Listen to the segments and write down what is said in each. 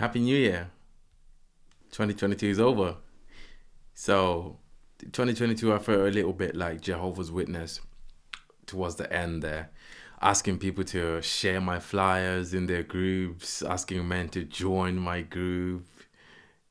Happy New Year. 2022 is over. So, 2022, I felt a little bit like Jehovah's Witness towards the end there, asking people to share my flyers in their groups, asking men to join my group,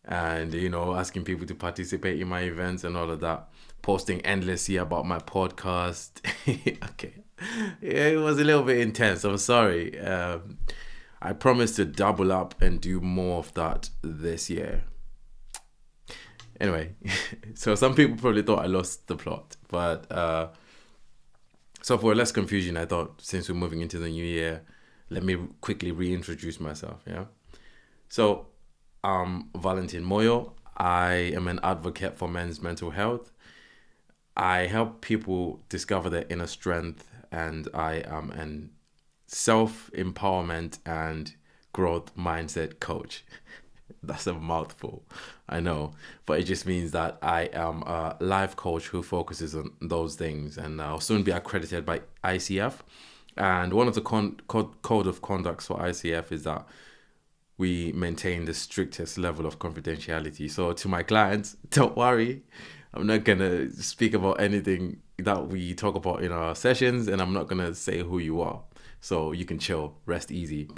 and, asking people to participate in my events and all of that, posting endlessly about my podcast. Okay. Yeah, it was a little bit intense. I'm sorry. I promise to double up and do more of that this year. Anyway, so some people probably thought I lost the plot, but so for less confusion, I thought since we're moving into the new year, let me quickly reintroduce myself. Yeah. So I'm Valentin Moyo. I am an advocate for men's mental health. I help people discover their inner strength, and I am an self empowerment and growth mindset coach. That's a mouthful, I know, but it just means that I am a life coach who focuses on those things, and I'll soon be accredited by ICF. And one of the code of conducts for ICF is that we maintain the strictest level of confidentiality. So to my clients, don't worry, I'm not gonna speak about anything that we talk about in our sessions, and I'm not gonna say who you are. So you can chill, rest easy.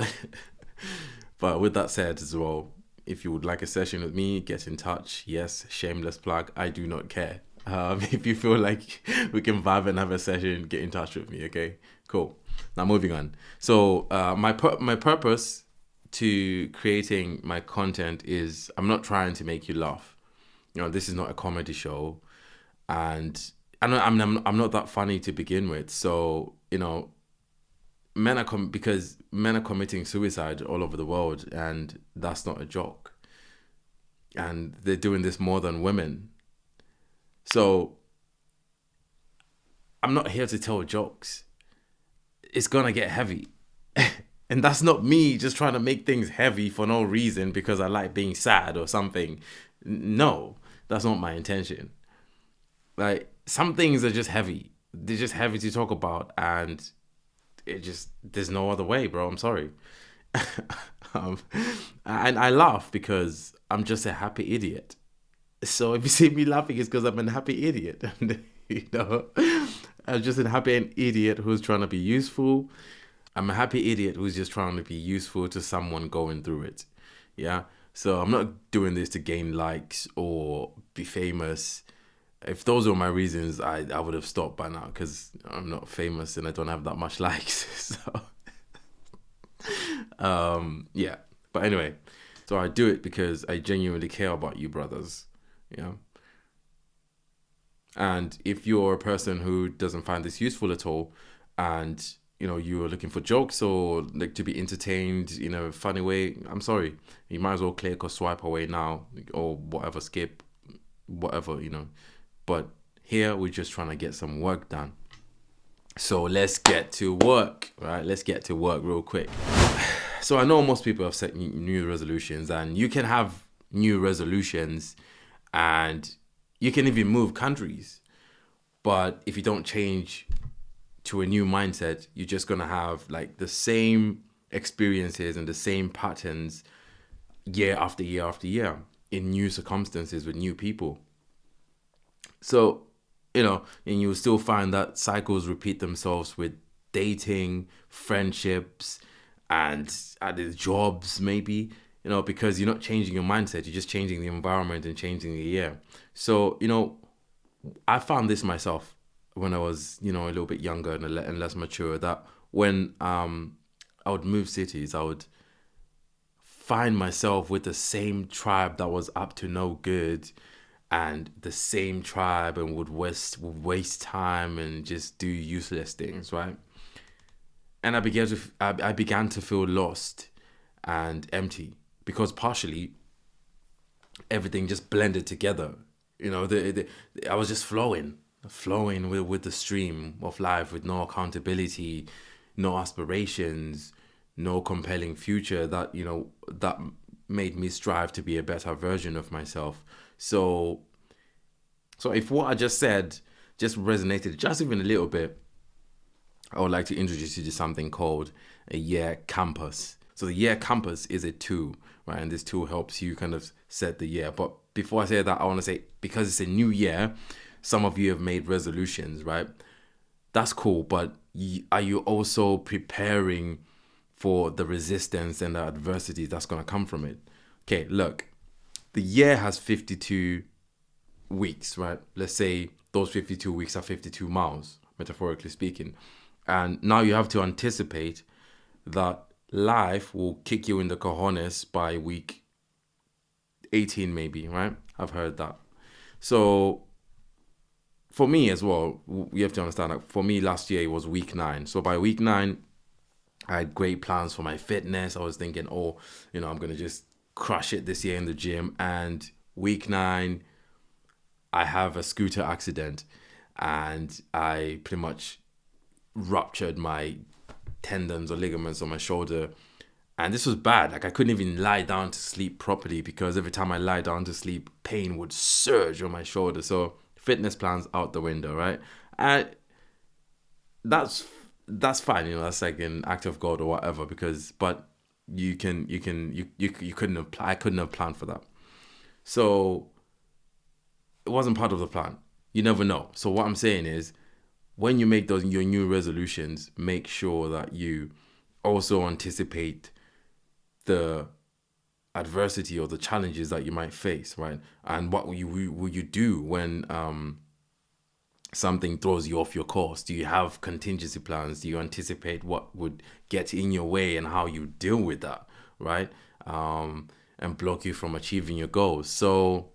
But with that said as well, if you would like a session with me, get in touch. Yes, shameless plug. I do not care. If you feel like we can vibe and have a session, get in touch with me. Okay, cool. Now moving on. So my purpose to creating my content is I'm not trying to make you laugh. This is not a comedy show, and I'm not that funny to begin with. So because men are committing suicide all over the world, and that's not a joke. And they're doing this more than women. So I'm not here to tell jokes. It's gonna get heavy. And that's not me just trying to make things heavy for no reason because I like being sad or something. No, that's not my intention. Like, some things are just heavy. They're just heavy to talk about, and there's no other way, bro. I'm sorry. um, and I laugh because I'm just a happy idiot. So if you see me laughing, it's because I'm a happy idiot. And, I'm just a happy idiot who's trying to be useful. I'm a happy idiot who's just trying to be useful to someone going through it. Yeah. So I'm not doing this to gain likes or be famous. If those were my reasons, I would have stopped by now because I'm not famous and I don't have that much likes. So, yeah. But anyway, so I do it because I genuinely care about you, brothers. Yeah. And if you're a person who doesn't find this useful at all, and you're looking for jokes or like to be entertained in a funny way, I'm sorry. You might as well click or swipe away now or whatever, skip, whatever. But here we're just trying to get some work done. So let's get to work, right? Let's get to work real quick. So I know most people have set new resolutions, and you can have new resolutions and you can even move countries. But if you don't change to a new mindset, you're just going to have like the same experiences and the same patterns year after year after year in new circumstances with new people. So, and you'll still find that cycles repeat themselves with dating, friendships, and added jobs, maybe, because you're not changing your mindset, you're just changing the environment and changing the year. So, I found this myself when I was, a little bit younger and less mature, that when I would move cities, I would find myself with the same tribe that was up to no good, and the same tribe, and would waste time and just do useless things, right? And I began to feel lost and empty because partially everything just blended together. I was just flowing with the stream of life, with no accountability, no aspirations, no compelling future that made me strive to be a better version of myself. So if what I just said just resonated just even a little bit, I would like to introduce you to something called a year campus. So the year compass is a tool, right? And this tool helps you kind of set the year. But before I say that, I want to say, because it's a new year, some of you have made resolutions, right? That's cool, but are you also preparing for the resistance and the adversity that's going to come from it? Okay, look, the year has 52 weeks, right? Let's say those 52 weeks are 52 miles, metaphorically speaking. And now you have to anticipate that life will kick you in the cojones by week 18, maybe, right? I've heard that. So for me as well, you have to understand that for me last year it was week 9. So by week 9, I had great plans for my fitness. I was thinking, oh, I'm going to just crush it this year in the gym. And week 9, I have a scooter accident and I pretty much ruptured my tendons or ligaments on my shoulder. And this was bad. Like, I couldn't even lie down to sleep properly because every time I lie down to sleep, pain would surge on my shoulder. So fitness plans out the window, right? And that's fine, that's like an act of God or whatever, but you couldn't have, I couldn't have planned for that. So it wasn't part of the plan. You never know. So what I'm saying is, when you make your new resolutions, make sure that you also anticipate the adversity or the challenges that you might face, right? And what will you do when something throws you off your course? Do you have contingency plans? Do you anticipate what would get in your way and how you deal with that, right? And block you from achieving your goals. So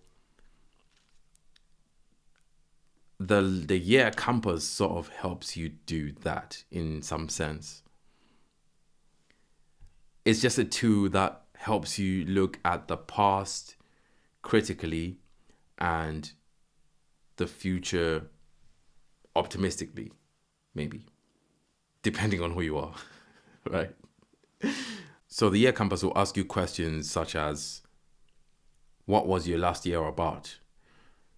the year compass sort of helps you do that in some sense. It's just a tool that helps you look at the past critically and the future optimistically, maybe, depending on who you are, right? So the year compass will ask you questions such as, what was your last year about?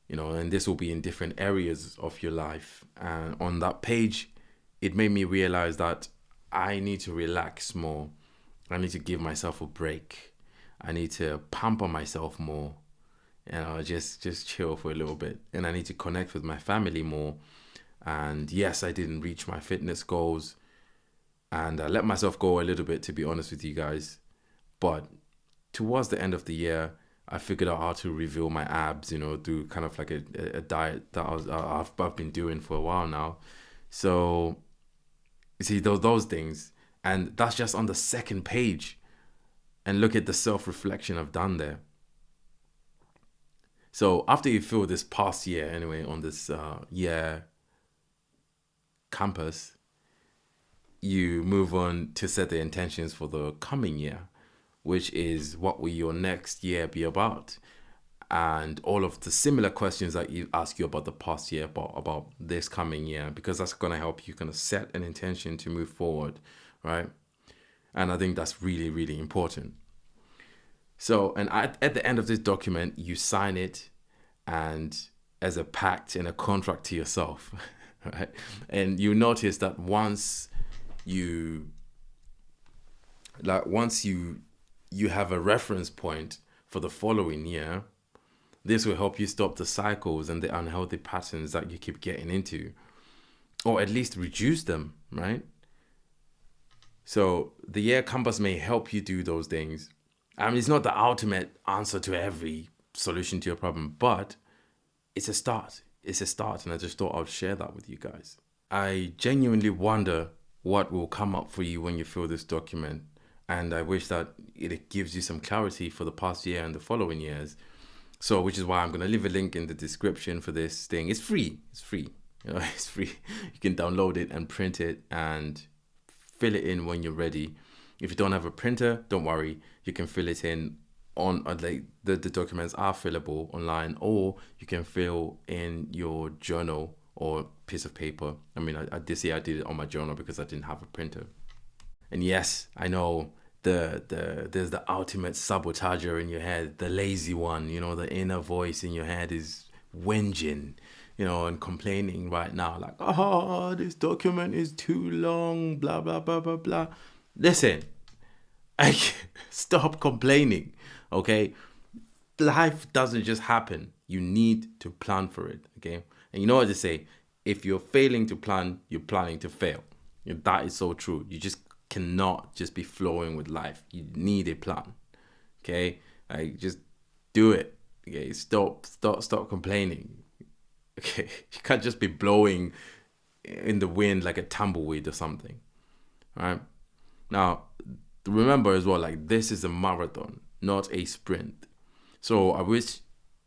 And this will be in different areas of your life. And on that page, it made me realize that I need to relax more. I need to give myself a break. I need to pamper myself more. Just chill for a little bit. And I need to connect with my family more. And yes, I didn't reach my fitness goals. And I let myself go a little bit, to be honest with you guys. But towards the end of the year, I figured out how to reveal my abs, through kind of like a diet that I've been doing for a while now. So, you see, those things. And that's just on the second page. And look at the self-reflection I've done there. So after you fill this past year, anyway, on this year compass, you move on to set the intentions for the coming year, which is, what will your next year be about? And all of the similar questions that you ask you about the past year, about this coming year, because that's going to help you kind of set an intention to move forward, right? And I think that's really, really important. So, and at the end of this document, you sign it, and as a pact and a contract to yourself, right? And you notice that once you have a reference point for the following year, this will help you stop the cycles and the unhealthy patterns that you keep getting into, or at least reduce them, right? So the year compass may help you do those things. I mean, it's not the ultimate answer to every solution to your problem, but it's a start. It's a start, and I just thought I'd share that with you guys. I genuinely wonder what will come up for you when you fill this document, and I wish that it gives you some clarity for the past year and the following years. So, which is why I'm going to leave a link in the description for this thing. It's free. It's free. It's free. You can download it and print it and fill it in when you're ready. If you don't have a printer, don't worry. You can fill it in on like the documents are fillable online, or you can fill in your journal or piece of paper. I mean, I did say I did it on my journal because I didn't have a printer. And yes, I know there's the ultimate sabotager in your head, the lazy one, the inner voice in your head is whinging, and complaining right now, like, oh, this document is too long, blah, blah, blah, blah, blah. Listen, Stop complaining, okay? Life doesn't just happen. You need to plan for it, okay? And you know what they say? If you're failing to plan, you're planning to fail. And that is so true. You just cannot just be flowing with life. You need a plan, okay? Like, just do it. Okay, stop complaining. Okay, you can't just be blowing in the wind like a tumbleweed or something. All right. Now, remember as well, like, this is a marathon, not a sprint. So I wish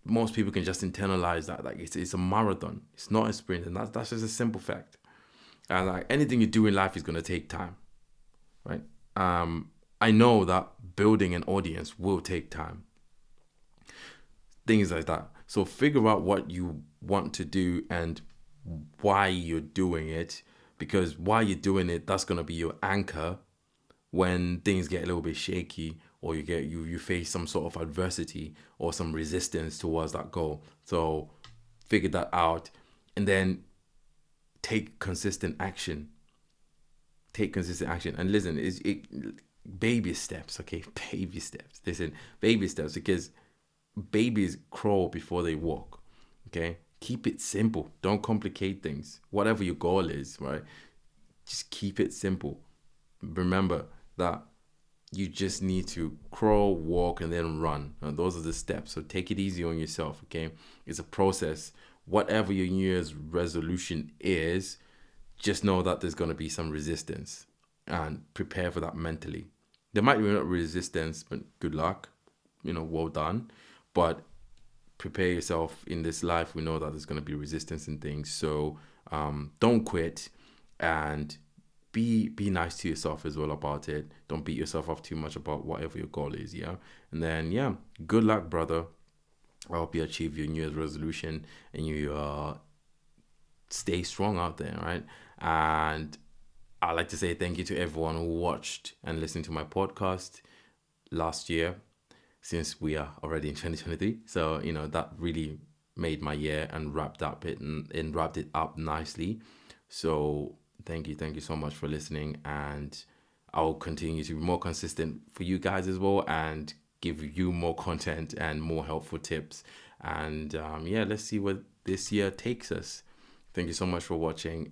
most people can just internalize that, like, it's a marathon, it's not a sprint, and that's just a simple fact. And like anything you do in life is gonna take time, right? I know that building an audience will take time, things like that. So figure out what you want to do and why you're doing it, because why you're doing it, that's gonna be your anchor when things get a little bit shaky, or you face some sort of adversity or some resistance towards that goal. So figure that out, and then take consistent action. Take consistent action. And listen, baby steps, okay? Baby steps. Listen, baby steps, because babies crawl before they walk. Okay? Keep it simple. Don't complicate things. Whatever your goal is, right? Just keep it simple. Remember that you just need to crawl, walk, and then run. And those are the steps. So take it easy on yourself, okay? It's a process. Whatever your New Year's resolution is, just know that there's going to be some resistance, and prepare for that mentally. There might be not resistance, but good luck. Well done. But prepare yourself. In this life, we know that there's going to be resistance in things. So don't quit, and be nice to yourself as well about it. Don't beat yourself up too much about whatever your goal is, yeah? And then, yeah, good luck, brother. I hope you achieve your New Year's resolution, and you stay strong out there, right? And I'd like to say thank you to everyone who watched and listened to my podcast last year, since we are already in 2023. So, that really made my year and wrapped it up nicely. So thank you so much for listening, and I'll continue to be more consistent for you guys as well, and give you more content and more helpful tips. And yeah, let's see what this year takes us. Thank you so much for watching.